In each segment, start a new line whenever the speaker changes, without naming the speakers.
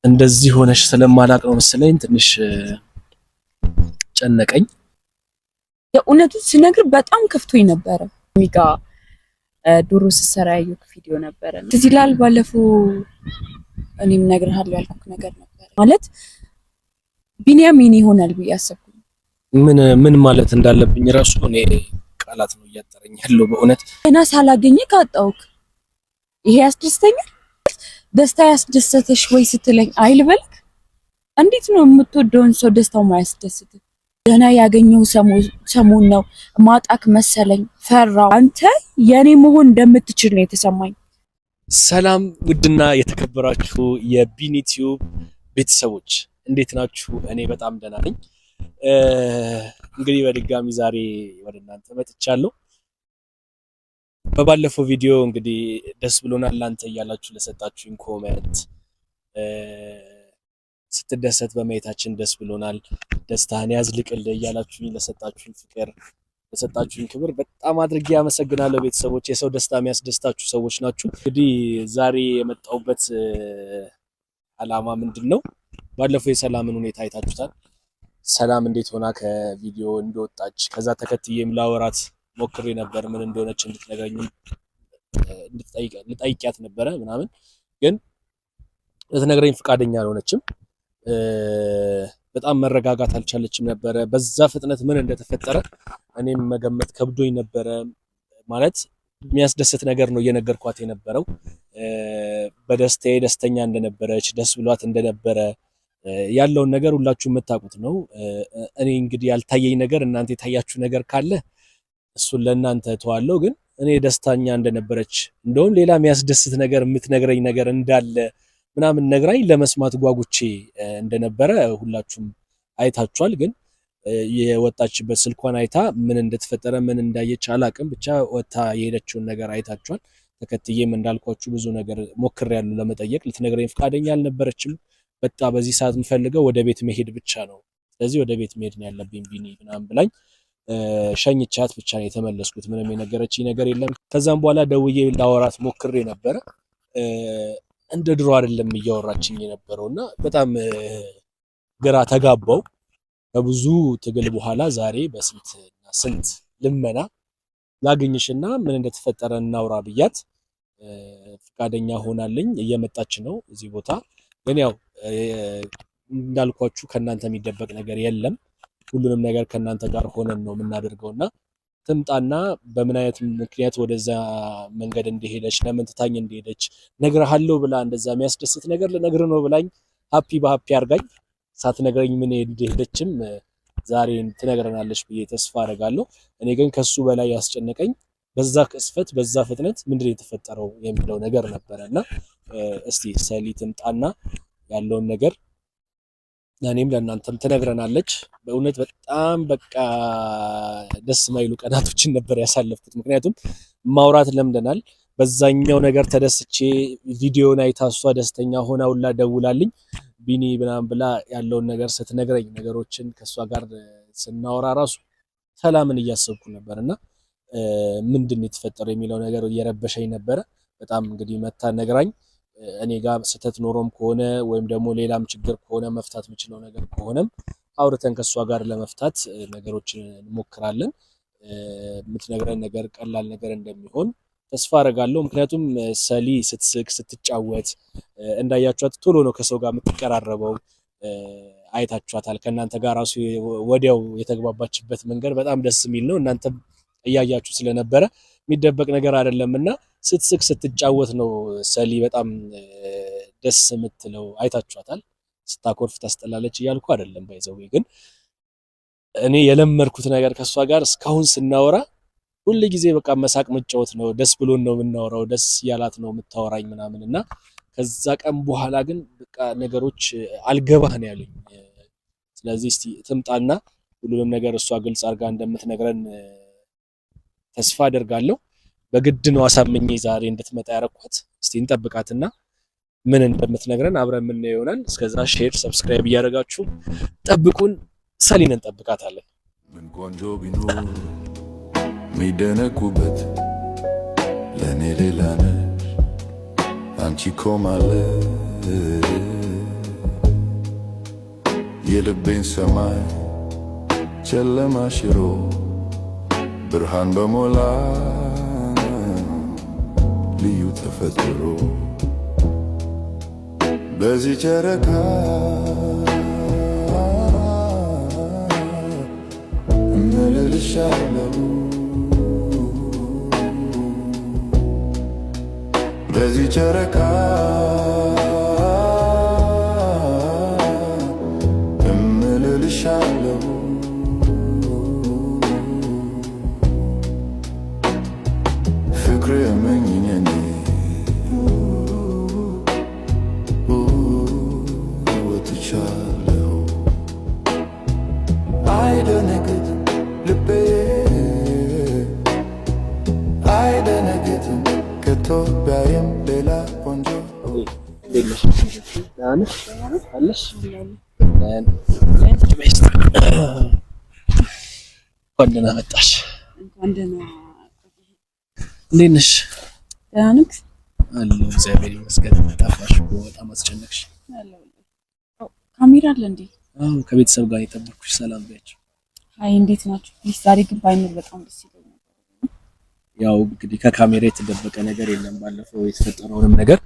እንደዚህ ሆነሽ ስለማላቅ ነው መሰለኝ ትንሽ ጨነቀኝ።
የእውነቱን ስነግር በጣም ከፍቶኝ ነበረ። ሚጋ ዶሮ ስሰራ ያየሁት ቪዲዮ ነበረ። እዚህ ላል ባለፈው እኔም ነግርሃለሁ ያልኩት ነገር ነበር ማለት ቢንያሚን ይሆናል ብዬ አሰብኩኝ።
ምን ማለት እንዳለብኝ ራሱ እኔ ቃላት ነው እያጠረኝ ያለው በእውነት
እና ሳላገኘ ካጣውክ ይሄ ያስደስተኛል። ደስታ ያስደሰተሽ ወይ ስትለኝ አይልበልክ። እንዴት ነው የምትወደውን ሰው ደስታው ማያስደስት? ገና ያገኘው ሰሞን ነው ማጣክ መሰለኝ ፈራው። አንተ የኔ መሆን እንደምትችል ነው የተሰማኝ።
ሰላም ውድና የተከበራችሁ የቢኒ ቲዩብ ቤተሰቦች እንዴት ናችሁ? እኔ በጣም ደህና ነኝ። እንግዲህ በድጋሚ ዛሬ ወደ እናንተ መጥቻለሁ። በባለፈው ቪዲዮ እንግዲህ ደስ ብሎናል ላንተ እያላችሁ ለሰጣችሁኝ ኮሜንት፣ ስትደሰት በማየታችን ደስ ብሎናል፣ ደስታህን ያዝልቅልህ እያላችሁኝ ለሰጣችሁኝ ፍቅር፣ ለሰጣችሁኝ ክብር በጣም አድርጌ አመሰግናለሁ። ቤተሰቦች የሰው ደስታ የሚያስደስታችሁ ሰዎች ናችሁ። እንግዲህ ዛሬ የመጣሁበት አላማ ምንድን ነው? ባለፈው የሰላምን ሁኔታ አይታችሁታል። ሰላም እንዴት ሆና ከቪዲዮ እንደወጣች ከዛ ተከትዬም ላወራት ሞክሬ ነበር። ምን እንደሆነች እንድትነግረኝ ልጠይቂያት ነበረ ምናምን፣ ግን ልትነግረኝ ፈቃደኛ አልሆነችም። በጣም መረጋጋት አልቻለችም ነበረ። በዛ ፍጥነት ምን እንደተፈጠረ እኔም መገመት ከብዶኝ ነበረ። ማለት የሚያስደስት ነገር ነው እየነገርኳት የነበረው። በደስታዬ ደስተኛ እንደነበረች፣ ደስ ብሏት እንደነበረ ያለውን ነገር ሁላችሁ የምታውቁት ነው። እኔ እንግዲህ ያልታየኝ ነገር እናንተ የታያችሁ ነገር ካለ እሱን ለእናንተ ተዋለው። ግን እኔ ደስተኛ እንደነበረች እንደውም ሌላ የሚያስደስት ነገር የምትነግረኝ ነገር እንዳለ ምናምን ነግራኝ ለመስማት ጓጉቼ እንደነበረ ሁላችሁም አይታችኋል። ግን የወጣችበት ስልኳን አይታ ምን እንደተፈጠረ ምን እንዳየች አላቅም። ብቻ ወጣ የሄደችውን ነገር አይታችኋል። ተከትዬም እንዳልኳችሁ ብዙ ነገር ሞክሬያለሁ ለመጠየቅ። ልትነግረኝ ፈቃደኛ አልነበረችም። በቃ በዚህ ሰዓት የምፈልገው ወደ ቤት መሄድ ብቻ ነው፣ ስለዚህ ወደ ቤት መሄድ ነው ያለብኝ ቢኒ ምናምን ብላኝ ሸኝቻት ብቻ ነው የተመለስኩት። ምንም የነገረችኝ ነገር የለም። ከዛም በኋላ ደውዬ ላወራት ሞክሬ ነበረ። እንደ ድሮ አይደለም እያወራችኝ የነበረውና በጣም ግራ ተጋባው። ከብዙ ትግል በኋላ ዛሬ በስንትና ስንት ልመና ላግኝሽና ምን እንደተፈጠረ እናውራ ብያት ፈቃደኛ ሆናለኝ። እየመጣች ነው እዚህ ቦታ። ግን ያው እንዳልኳችሁ ከእናንተ የሚደበቅ ነገር የለም። ሁሉንም ነገር ከእናንተ ጋር ሆነን ነው የምናደርገውና ትምጣና በምን አይነት ምክንያት ወደዛ መንገድ እንደሄደች ለምን ትታኝ እንደሄደች ነግረሃለሁ ብላ እንደዛ የሚያስደስት ነገር ልነግርህ ነው ብላኝ ሃፒ በሃፒ አርጋኝ ሳትነግረኝ ምን እንደሄደችም ዛሬ ትነግረናለች ብዬ ተስፋ አደርጋለሁ። እኔ ግን ከሱ በላይ ያስጨነቀኝ በዛ ቅስፈት በዛ ፍጥነት ምንድነው የተፈጠረው የሚለው ነገር ነበረና እስቲ ሰሊ ትምጣና ያለውን ነገር እኔም ለእናንተም ትነግረናለች። በእውነት በጣም በቃ ደስ ማይሉ ቀናቶችን ነበር ያሳለፍኩት። ምክንያቱም ማውራት ለምደናል። በዛኛው ነገር ተደስቼ ቪዲዮን አይታ እሷ ደስተኛ ሆና ሁላ ደውላልኝ ቢኒ ምናምን ብላ ያለውን ነገር ስትነግረኝ ነገሮችን ከእሷ ጋር ስናወራ ራሱ ሰላምን እያሰብኩ ነበርና ምንድን ነው የተፈጠረው የሚለው ነገር እየረበሸኝ ነበረ በጣም። እንግዲህ መታ ነግራኝ እኔ ጋር ስተት ኖሮም ከሆነ ወይም ደግሞ ሌላም ችግር ከሆነ መፍታት የምችለው ነገር ከሆነም አውርተን ከሷ ጋር ለመፍታት ነገሮችን እንሞክራለን። የምትነግረን ነገር ቀላል ነገር እንደሚሆን ተስፋ አደርጋለሁ። ምክንያቱም ሰሊ ስትስቅ ስትጫወት እንዳያችኋት ቶሎ ነው ከሰው ጋር የምትቀራረበው። አይታችኋታል። ከእናንተ ጋር ራሱ ወዲያው የተግባባችበት መንገድ በጣም ደስ የሚል ነው። እናንተ እያያችሁ ስለነበረ የሚደበቅ ነገር አይደለምና ስትስቅ ስትጫወት ነው ሰሊ በጣም ደስ የምትለው። አይታችኋታል። ስታኮርፍ ታስጠላለች እያልኩ አይደለም ባይዘው፣ ግን እኔ የለመድኩት ነገር ከሷ ጋር እስካሁን ስናወራ ሁሉ ጊዜ በቃ መሳቅ መጫወት ነው። ደስ ብሎን ነው የምናወራው። ደስ ያላት ነው የምታወራኝ ምናምንና ከዛ ቀን በኋላ ግን በቃ ነገሮች አልገባህ ነው ያለኝ። ስለዚህ እስቲ ትምጣና ሁሉንም ነገር እሷ ግልጽ አድርጋ እንደምትነግረን ተስፋ አደርጋለሁ። በግድ ነው አሳምኜ ዛሬ እንድትመጣ ያረኳት። እስቲ እንጠብቃትና ምን እንደምትነግረን አብረን ምን ይሆናል። እስከዛ ሼር፣ ሰብስክራይብ እያደረጋችሁ ጠብቁን። ሰሊን እንጠብቃታለን።
ምን ቆንጆ ቢኖር ሚደነቁበት ለኔ ሌላ ነሽ አንቺ እኮ ማለት የልቤን ሰማይ ጨለማ ሽሮ ብርሃን በሞላ ልዩ ተፈጥሮ በዚህ ጨረቃ እምልልሻለሁ በዚህ ጨረቃ እምልልሻለሁ ፍቅር እመኝኝ ወጥቻለሁ አይደነግጥ ልቤ አይደነግጥም ከኢትዮጵያም ሌላ ቆንጆ
እንኳን ደህና መጣሽ። እንዴት ነሽ?
ደህና ነህ?
አለሁ እግዚአብሔር ይመስገን። ጠፋሽ እኮ በጣም አስጨነቅሽ።
ካሜራ አለ እንዴ?
አዎ ከቤተሰብ ጋር የጠበቅኩሽ። ሰላም በያቸው።
አይ እንዴት ናችሁ? ዛሬ ግን ባይኖር በጣም ደስ ይለኛል።
ያው እንግዲህ ከካሜራ የተደበቀ ነገር የለም። ባለፈው የተፈጠረውንም ነገር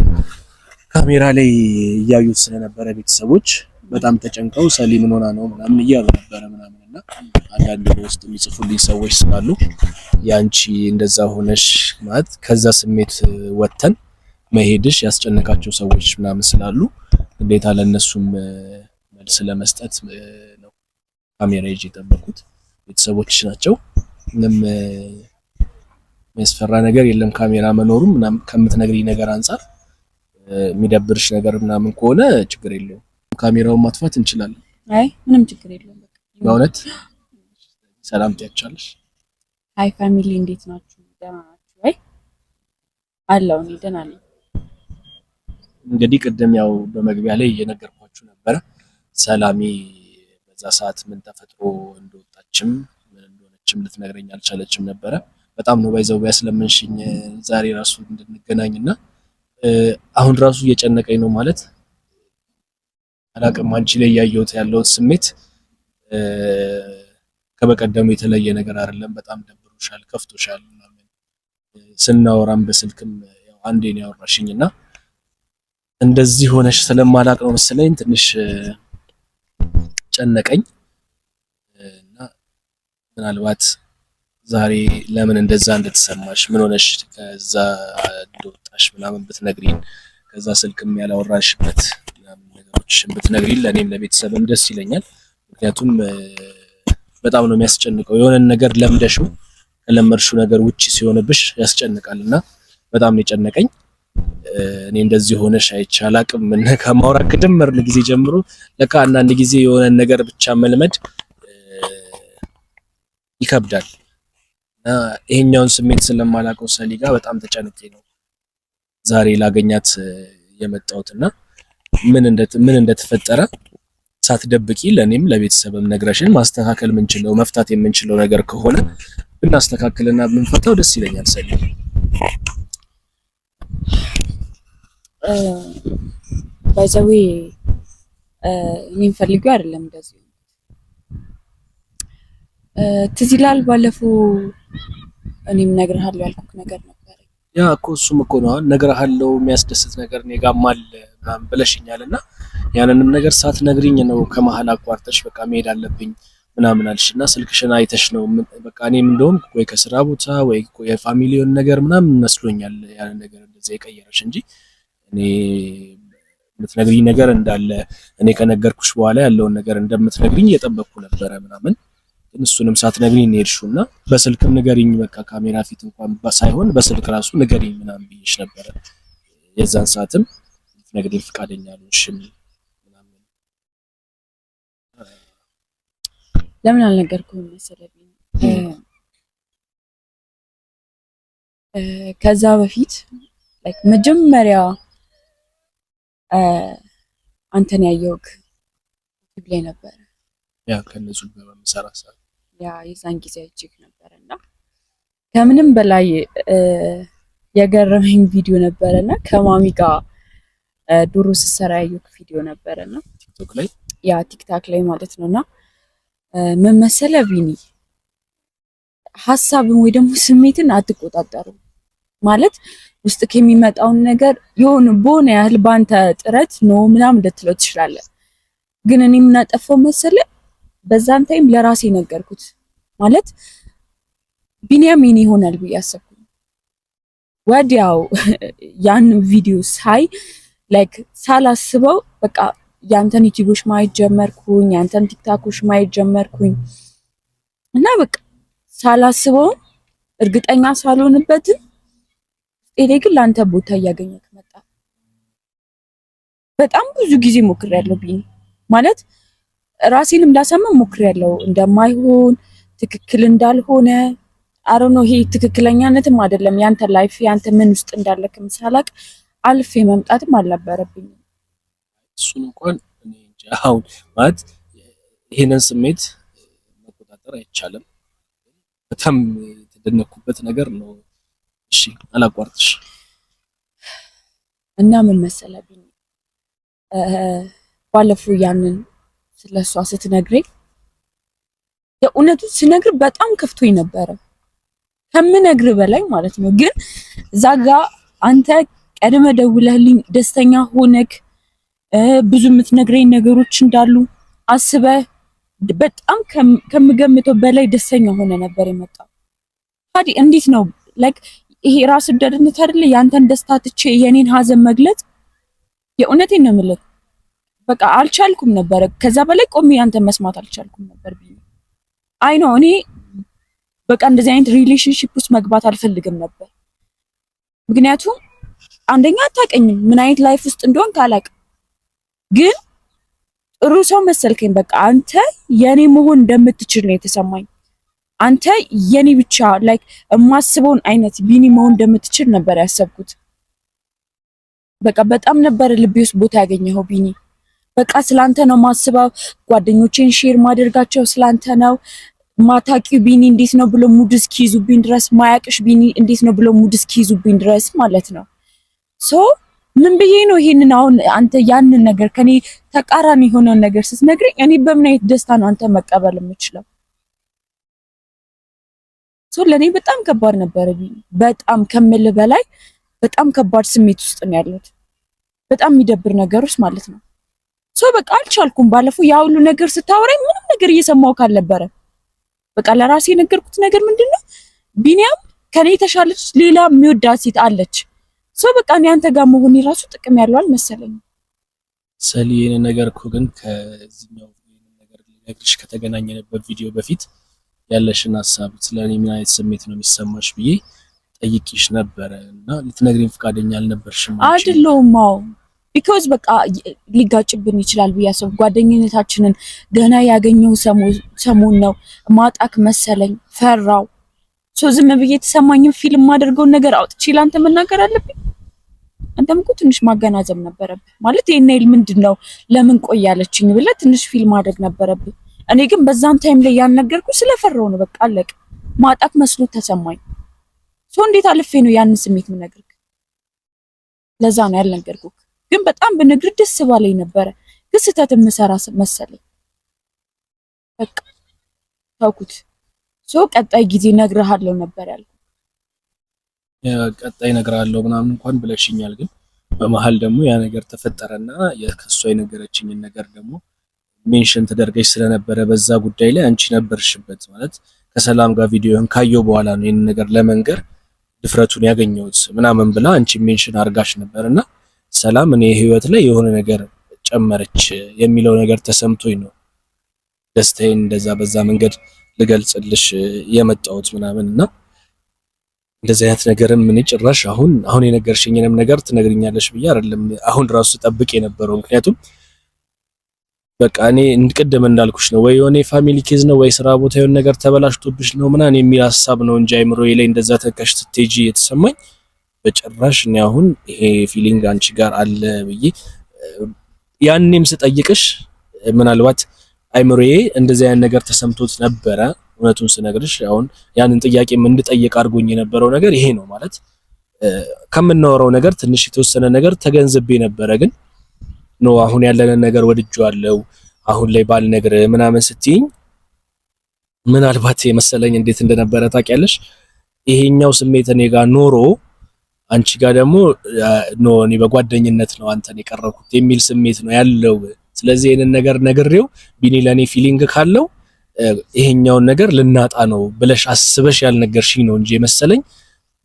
ካሜራ ላይ እያዩት ስለነበረ ቤተሰቦች በጣም ተጨንቀው ሰሊ ምን ሆና ነው ምናምን እያሉ ነበረ ምናምንና አንዳንድ በውስጥ የሚጽፉልኝ ሰዎች ስላሉ ያንቺ እንደዛ ሆነሽ ማለት ከዛ ስሜት ወተን መሄድሽ ያስጨነቃቸው ሰዎች ምናምን ስላሉ እንዴት ለነሱም መልስ ለመስጠት ነው ካሜራ ይዤ የጠበቁት። ቤተሰቦችሽ ናቸው። ምንም የሚያስፈራ ነገር የለም። ካሜራ መኖሩም ምናምን ከምትነግሪኝ ነገር አንፃር የሚደብርሽ ነገር ምናምን ከሆነ ችግር የለውም። ካሜራውን ማጥፋት እንችላለን።
አይ ምንም ችግር የለውም። በቃ
በእውነት ሰላም ትያቻለሽ።
አይ ፋሚሊ እንዴት ናችሁ? ደህና ናችሁ? አይ አለው እኔ ደህና ነኝ።
እንግዲህ ቅድም ያው በመግቢያ ላይ እየነገርኳችሁ ነበረ ሰላሚ በዛ ሰዓት ምን ተፈጥሮ እንደወጣችም ምን እንደሆነችም ልትነግረኝ አልቻለችም ነበረ። በጣም ነው ባይዘው ያስለመንሽኝ ዛሬ ራሱ እንድንገናኝና አሁን ራሱ እየጨነቀኝ ነው ማለት አላቅም። አንቺ ላይ ያየሁት ስሜት ከበቀደሙ የተለየ ነገር አይደለም። በጣም ደብሮሻል፣ ከፍቶሻል ምናምን ስናወራም በስልክም ያው አንዴ ነው ያወራሽኝና እንደዚህ ሆነሽ ስለማላቅ ነው መሰለኝ ትንሽ ጨነቀኝ እና ምናልባት ዛሬ ለምን እንደዛ እንደተሰማሽ ምን ሆነሽ ከዛ እንደወጣሽ ምናምን ብትነግሪን ከዛ ስልክም ያላወራሽበት ምናምን ነገሮችን ብትነግሪን ለኔም ለቤተሰብም ደስ ይለኛል። ምክንያቱም በጣም ነው የሚያስጨንቀው የሆነ ነገር ለምደሽው ከለመድሽው ነገር ውጪ ሲሆንብሽ ያስጨንቃልና በጣም ነው የጨነቀኝ። እኔ እንደዚህ ሆነሽ አይቼ አላቅም። ከማውራት ከጀመርን ጊዜ ጀምሮ ለካ አንዳንድ ጊዜ የሆነ ነገር ብቻ መልመድ ይከብዳል እና ይሄኛውን ስሜት ስለማላውቀው ሰሊ ጋር በጣም ተጨንቄ ነው ዛሬ ላገኛት የመጣሁትና ምን እንደተፈጠረ ሳትደብቂ ለኔም ለቤተሰብም ነግረሽን ማስተካከል የምንችለው መፍታት የምንችለው ነገር ከሆነ ብናስተካክልና ብንፈታው ደስ ይለኛል ሰሊ።
ባይዘዌ እኔን ፈልጌው አይደለም እንደዚህ ትዝ ይላል። ባለፈው እኔም ነግርሃለሁ ያልኩት ነገር ነበር።
ያ እኮ እሱም እኮ ነው ነግርሃለሁ የሚያስደስት ነገር እኔ ጋርም አለ ምናምን ብለሽኛልና ያንንም ነገር ሳትነግሪኝ ነው ከመሀል አቋርጠሽ በቃ መሄድ አለብኝ ምናምን አልሽና ስልክሽን አይተሽ ነው በቃ እኔም እንደውም ወይ ከስራ ቦታ ወይ የፋሚሊውን ነገር ምናምን መስሎኛል ያን ነገር እንደዛ የቀየረሽ እንጂ እኔ የምትነግሪኝ ነገር እንዳለ እኔ ከነገርኩሽ በኋላ ያለውን ነገር እንደምትነግሪኝ እየጠበቅኩ ነበረ ምናምን ግን እሱንም ሳትነግሪኝ ነው የሄድሽውና በስልክም ንገሪኝ በቃ ካሜራ ፊት እንኳን ሳይሆን በስልክ ራሱ ንገሪኝ ምናምን ብዬሽ ነበረ። የዛን ሰዓትም ልትነግሪኝ ፈቃደኛ አልሆንሽም ምናምን።
ለምን አልነገርኩህም መሰለኝ? ከዛ በፊት መጀመሪያ አንተን ያየሁት ብለህ ነበር።
ያ ከነሱ ጋር በመሰራ ሰዓት
ያ የዛን ጊዜ እጅግ ነበርና ከምንም በላይ የገረመኝ ቪዲዮ ነበርና ከማሚ ጋር ዶሮ ስትሰራ ያየሁት ቪዲዮ ነበርና
ቲክቶክ ላይ
ያ ቲክታክ ላይ ማለት ነውና ምን መሰለህ ቢኒ ሐሳብን ወይ ደግሞ ስሜትን አትቆጣጠሩም ማለት ውስጥ ከሚመጣውን ነገር በሆነ ያህል ባንተ ጥረት ነው ምናምን ልትለው ትችላለህ። ግን እኔ ምን አጠፋው መሰለህ በዛን ታይም ለራሴ ነገርኩት ማለት ቢኒያም ይሆናል ብዬ አሰብኩ። ወዲያው ያን ቪዲዮ ሳይ ላይክ ሳላስበው በቃ ያንተን ዩቲዩብሽ ማየት ጀመርኩኝ፣ ያንተን ቲክታክሽ ማየት ጀመርኩኝ እና በቃ ሳላስበው እርግጠኛ ሳልሆንበትም እኔ ግን ላንተ ቦታ እያገኘክ መጣ። በጣም ብዙ ጊዜ ሞክሬያለሁ ቢኒ ማለት ራሴንም ላሳመን ሞክሬያለሁ እንደማይሆን ትክክል እንዳልሆነ አሮኖ ይሄ ትክክለኛነትም አይደለም ያንተ ላይፍ ያንተ ምን ውስጥ እንዳለክም ሳላቅ አልፌ መምጣትም አልነበረብኝ።
እሱን እንኳን እኔ እንጃ አሁን ማለት ይሄንን ስሜት መቆጣጠር አይቻልም። በጣም የተደነኩበት ነገር ነው። እሺ አላቋርጥሽ
እና ምን መሰለብኝ ባለፈው ያንን ስለሷ ስትነግረኝ የእውነቱ ስነግር በጣም ከፍቶኝ ነበረ ከምነግር በላይ ማለት ነው። ግን እዛ ጋ አንተ ቀድመ ደውለህልኝ ደስተኛ ሆነክ ብዙ የምትነግረኝ ነገሮች እንዳሉ አስበህ በጣም ከምገምተው በላይ ደስተኛ ሆነ ነበር የመጣው። ታዲያ እንዴት ነው ላይክ ይሄ ራስ ወዳድነት አይደለ? ያንተን ደስታ ትቼ የኔን ሀዘን መግለጽ የእውነቴን ነው የምልህ። በቃ አልቻልኩም ነበር። ከዛ በላይ ቆሜ ያንተን መስማት አልቻልኩም ነበር ቢኒ። አይ ነው እኔ በቃ እንደዚህ አይነት ሪሌሽንሺፕ ውስጥ መግባት አልፈልግም ነበር። ምክንያቱም አንደኛ አታውቀኝም፣ ምን አይነት ላይፍ ውስጥ እንደሆን ካላውቅም፣ ግን ጥሩ ሰው መሰልከኝ። በቃ አንተ የኔ መሆን እንደምትችል ነው የተሰማኝ። አንተ የኔ ብቻ ላይክ የማስበውን አይነት ቢኒ መሆን እንደምትችል ነበር ያሰብኩት። በቃ በጣም ነበር ልቤ ውስጥ ቦታ ያገኘኸው ቢኒ። በቃ ስላንተ ነው ማስበው። ጓደኞቼን ሼር ማደርጋቸው ስላንተ ነው። ማታቂው ቢኒ እንዴት ነው ብሎ ሙድ እስኪይዙብኝ ድረስ፣ ማያቅሽ ቢኒ እንዴት ነው ብሎ ሙድ እስኪይዙብኝ ድረስ ማለት ነው። ሶ ምን ብዬ ነው ይሄንን አሁን አንተ ያንን ነገር ከኔ ተቃራኒ የሆነውን ነገር ስትነግረኝ እኔ በምን አይነት ደስታ ነው አንተ መቀበል የምችለው? ሶ ለኔ በጣም ከባድ ነበር ቢኒ። በጣም ከምል በላይ በጣም ከባድ ስሜት ውስጥ ነው ያለሁት። በጣም የሚደብር ነገር ውስጥ ማለት ነው። ሶ በቃ አልቻልኩም። ባለፈው ያ ሁሉ ነገር ስታወራኝ ምንም ነገር እየሰማሁ ካልነበረ በቃ ለራሴ የነገርኩት ነገር ምንድነው ቢኒያም ከኔ የተሻለች ሌላ የሚወዳት ሴት አለች። ሶ በቃ እኔ አንተ ጋር መሆን የራሱ ጥቅም ያለው አልመሰለኝም።
ሰሊን ነገር እኮ ግን ከዚህኛው ነገር ልነግርሽ ከተገናኘንበት ቪዲዮ በፊት ያለሽን ሐሳብ ስለኔ ምን አይነት ስሜት ነው የሚሰማሽ ብዬ ጠይቂሽ ነበረ እና ልትነግሪኝ ፈቃደኛ አልነበርሽም።
አይደለም ማው ቢኮዝ በቃ ሊጋጭብን ይችላል ብዬ አሰብኩ። ጓደኝነታችንን ገና ያገኘው ሰሞን ነው ማጣክ መሰለኝ ፈራው። ሶ ዝም ብዬ የተሰማኝን ፊልም ማድረገውን ነገር አውጥቼ ላንተ መናገር አለብኝ። አንተም እኮ ትንሽ ማገናዘብ ነበረብህ ማለት ይሄን ምንድነው ለምን ቆያለችኝ ብለህ ትንሽ ፊልም ማድረግ ነበረብህ። እኔ ግን በዛን ታይም ላይ ያልነገርኩ ስለፈራው ነው። በቃ አለቀ። ማጣክ መስሎ ተሰማኝ። ሶ እንዴት አልፌ ነው ያን ስሜት ምነግርህ? ለዛ ነው ያልነገርኩህ። ግን በጣም ብነግርህ ደስ ባለኝ ነበረ። ግን ስህተት የምሰራ መሰለኝ። በቃ ታውኩት። ሶ ቀጣይ ጊዜ ነግርሃለሁ ነበር ያልኩት።
ቀጣይ እነግርሃለሁ ምናምን እንኳን ብለሽኛል። ግን በመሀል ደግሞ ያ ነገር ተፈጠረና የከሷ የነገረችኝን ነገር ደግሞ ሜንሽን ተደርገሽ ስለነበረ በዛ ጉዳይ ላይ አንቺ ነበርሽበት ማለት ከሰላም ጋር ቪዲዮን ካየው በኋላ ነው ይሄን ነገር ለመንገር ድፍረቱን ያገኘሁት ምናምን ብላ አንቺ ሜንሽን አርጋሽ ነበርና ሰላም እኔ ህይወት ላይ የሆነ ነገር ጨመረች የሚለው ነገር ተሰምቶኝ ነው ደስታዬን እንደዛ በዛ መንገድ ልገልጽልሽ የመጣሁት ምናምንና እንደዚህ አይነት ነገርም ምን ጭራሽ አሁን የነገርሽኝንም ነገር ትነግሪኛለሽ ብዬ አይደለም አሁን ራሱ ተጠብቄ የነበረው። ምክንያቱም በቃ እኔ እንቅድም እንዳልኩሽ ነው ወይ የሆነ ፋሚሊ ኬዝ ነው ወይ ስራ ቦታ የሆነ ነገር ተበላሽቶብሽ ነው ምናምን የሚል ሐሳብ ነው እንጂ አይምሮዬ ላይ እንደዛ ተከሽ ስትጂ የተሰማኝ በጭራሽ እኔ አሁን ይሄ ፊሊንግ አንቺ ጋር አለ ብዬ ያንንም ስጠይቅሽ ምናልባት አይምሮዬ እንደዚህ አይነት ነገር ተሰምቶት ነበረ። እውነቱን ስነግርሽ አሁን ያንን ጥያቄ ምን እንድጠይቅ አድርጎኝ የነበረው ነገር ይሄ ነው ማለት ከምናወራው ነገር ትንሽ የተወሰነ ነገር ተገንዝቤ ነበረ። ግን ነው አሁን ያለንን ነገር ወድጄዋለሁ አሁን ላይ ባልነግር ምናምን ስትይኝ ምናልባት የመሰለኝ እንዴት እንደነበረ ታውቂያለሽ? ይሄኛው ስሜት እኔ ጋር ኖሮ አንቺ ጋር ደግሞ ኖ እኔ በጓደኝነት ነው አንተን የቀረብኩት የሚል ስሜት ነው ያለው። ስለዚህ ይሄንን ነገር ነግሬው ቢኒ ለኔ ፊሊንግ ካለው ይሄኛውን ነገር ልናጣ ነው ብለሽ አስበሽ ያልነገርሽኝ ነው እንጂ የመሰለኝ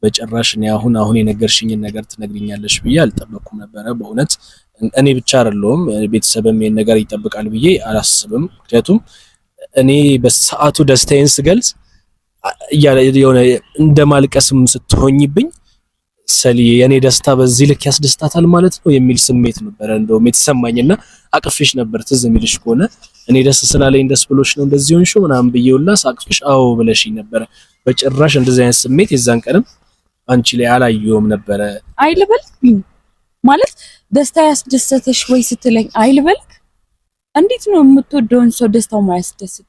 በጭራሽ እኔ አሁን የነገርሽኝን ነገር ትነግሪኛለሽ ብዬ አልጠበቅኩም ነበረ። በእውነት እኔ ብቻ አይደለሁም ቤተሰብም ይሄን ነገር ይጠብቃል ብዬ አላስብም። ምክንያቱም እኔ በሰዓቱ ደስታዬን ስገልጽ የሆነ እንደማልቀስም ስትሆኝብኝ ሰሊ የኔ ደስታ በዚህ ልክ ያስደስታታል ማለት ነው የሚል ስሜት ነበር እንደውም የተሰማኝና አቅፍሽ ነበር ትዝ የሚልሽ ከሆነ እኔ ደስ ስላለኝ ደስ ብሎሽ ነው እንደዚህ ሆንሽው ምናምን ብዬውላ ሳቅፍሽ አዎ ብለሽኝ ነበር። በጭራሽ እንደዚህ አይነት ስሜት የዛን ቀንም አንቺ ላይ አላየሁም ነበር።
አይልበልክ ማለት ደስታ ያስደሰተሽ ወይ ስትለኝ አይልበልክ እንዴት ነው የምትወደውን ሰው ደስታው ማያስደስት?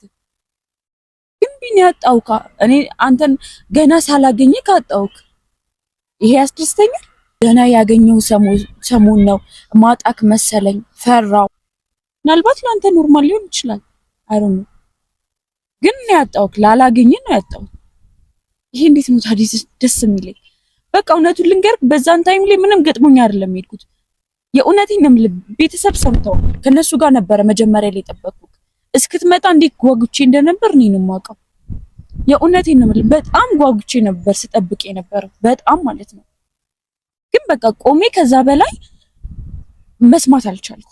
ግን ቢኒ ያጣውካ እኔ አንተን ገና ሳላገኘ ካጣውክ ይሄ ያስደስተኛል። ገና ያገኘው ሰሞን ነው ማጣክ መሰለኝ ፈራው። ምናልባት ላንተ ኖርማል ሊሆን ይችላል አይሮን ግን ያጣውክ ላላገኘ ነው ያጣው። ይሄ እንዴት ነው ታዲያ ደስ የሚለኝ? በቃ እውነቱን ልንገርክ በዛን ታይም ላይ ምንም ገጥሞኝ አይደለም የሄድኩት። የእውነቴን ነው የምልህ። ቤተሰብ ሰምተው ከነሱ ጋር ነበረ መጀመሪያ ላይ ጠበቅኩት። እስክትመጣ እንዴት ጓጉቼ እንደነበር እኔ ነው የማውቀው። የእውነቴን ነው የምልህ። በጣም ጓጉቼ ነበር ስጠብቅ የነበረው በጣም ማለት ነው። ግን በቃ ቆሜ ከዛ በላይ መስማት አልቻልኩ።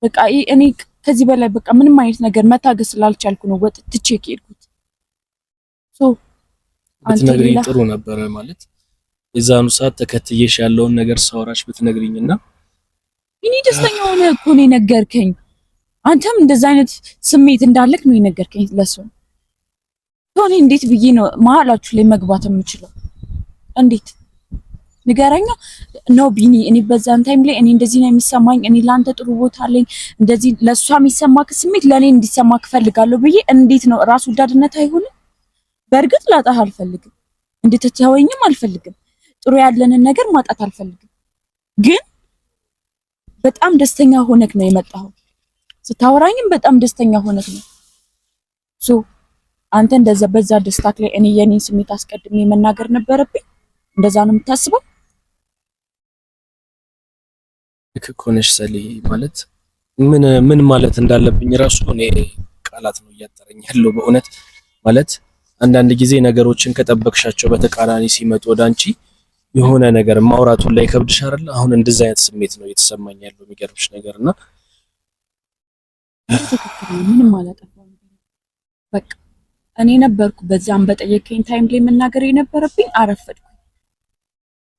በቃ እኔ ከዚህ በላይ በቃ ምንም አይነት ነገር መታገስ ስላልቻልኩ ነው ወጥቼ ከሄድኩት።
ብትነግሪኝ ጥሩ ነበረ ማለት የዛኑ ሰዓት ተከትዬሽ ያለውን ነገር ሳወራሽ ብትነግሪኝና እኔ ደስተኛ ሆነ
እኮ ነው የነገርከኝ። አንተም እንደዛ አይነት ስሜት እንዳለክ ነው የነገርከኝ ለሱ። ቶኒ እንዴት ብዬ ነው መሀላችሁ ላይ መግባት የምችለው? እንዴት ንገረኛ ነው ቢኒ። እኔ በዛን ታይም ላይ እኔ እንደዚህ ነው የሚሰማኝ፣ እኔ ላንተ ጥሩ ቦታ አለኝ፣ እንደዚህ ለሷ የሚሰማክ ስሜት ለኔ እንዲሰማክ ፈልጋለሁ ብዬ እንዴት ነው ራስ ወዳድነት አይሆንም? በእርግጥ ላጣህ አልፈልግም፣ እንድትተወኝም አልፈልግም፣ ጥሩ ያለንን ነገር ማጣት አልፈልግም። ግን በጣም ደስተኛ ሆነክ ነው የመጣው። ስታወራኝም በጣም ደስተኛ ሆነክ ነው። አንተ እንደዛ በዛ ደስታክ ላይ እኔ የኔን ስሜት አስቀድሜ መናገር ነበረብኝ። እንደዛ ነው የምታስበው?
ልክ እኮ ነሽ ሰሊ። ማለት ምን ማለት እንዳለብኝ ራሱ እኔ ቃላት ነው እያጠረኝ ያለው በእውነት ማለት አንዳንድ ጊዜ ነገሮችን ከጠበቅሻቸው በተቃራኒ ሲመጡ ወዳንቺ የሆነ ነገር ማውራቱን ላይ ከብድሽ አይደል? አሁን እንደዛ አይነት ስሜት ነው እየተሰማኝ ያለው የሚገርምሽ ነገርና
ምንም አላጠፋም። በቃ እኔ ነበርኩ በዛም በጠየቀኝ ታይም ላይ መናገር የነበረብኝ አረፈድኩ።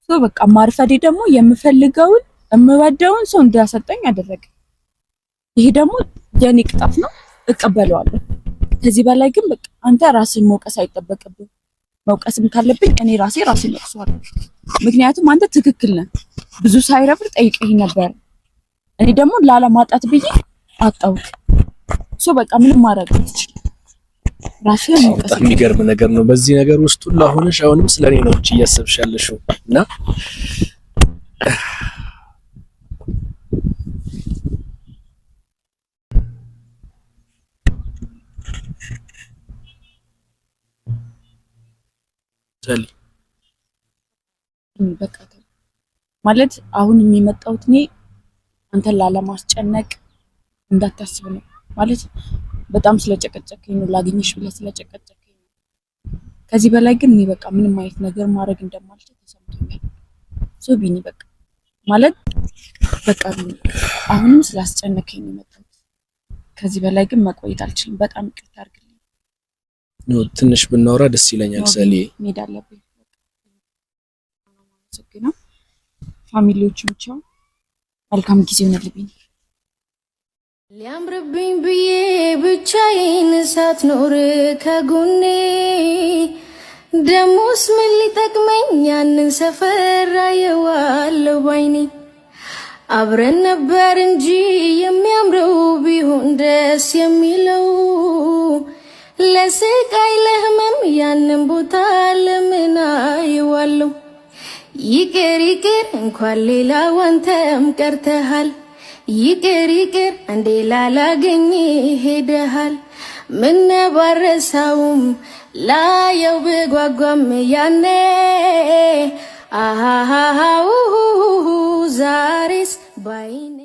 በቃ ማርፈዴ ደግሞ የምፈልገውን የምወደውን ሰው እንዳሰጠኝ አደረገ። ይሄ ደግሞ የኔ ቅጣት ነው፣ እቀበለዋለሁ። ከዚህ በላይ ግን በቃ አንተ ራስን መውቀስ አይጠበቅብኝ። መውቀስም ካለብኝ እኔ ራሴን እወቅሰዋለሁ። ምክንያቱም አንተ ትክክል ነህ። ብዙ ሳይረፍር ጠይቀኝ ነበር። እኔ ደግሞ ላለማጣት ብዬ አጣሁት። በቃ ምንም ማድረግ አትችልም። ራስን መውቀስ
በጣም የሚገርም ነገር ነው። በዚህ ነገር ውስጥ ሁሉ አሁንሽ አሁንም ስለኔ ነው እንጂ እያሰብሽ ያለሽው እና ሰሊ
በቃ ማለት አሁን የሚመጣውት እኔ አንተን ላለማስጨነቅ እንዳታስብ ነው ማለት በጣም ስለጨቀጨከኝ ነው ላገኝሽ ብለህ ስለጨቀጨከኝ ነው። ከዚህ በላይ ግን እኔ በቃ ምንም አይነት ነገር ማድረግ እንደማልችል ተሰምቶኛል። ቢኒ በቃ ማለት በቃ አሁንም ስላስጨነከኝ ነው የመጣሁት። ከዚህ በላይ ግን መቆየት አልችልም። በጣም ይቅርታ አድርግልኝ።
ትንሽ ብናወራ ደስ ይለኛል ሰሊ።
መሄድ አለብኝ። ነው ፋሚሊዎች ብቻ መልካም ጊዜ ሆነልኝ።
ሊያምርብኝ ብዬ ብቻዬን ሳትኖር ከጎኔ ደሞስ ምን ሊጠቅመኝ ያንን ሰፈር አየዋለሁ ባይኔ። አብረን ነበር እንጂ የሚያምረው ቢሆን ደስ የሚለው ለስቃይ ለህመም ያንን ቦታ ለምን አየዋለሁ። ይቅር ይቅር እንኳን ሌላ አንተም ቀርተሃል። ይቅር ይቅር እንዴ ላላገኝ ሄደሃል ምን ባረሳውም ላየው በጓጓም ያኔ አሃሃው ዛሬስ ባይኔ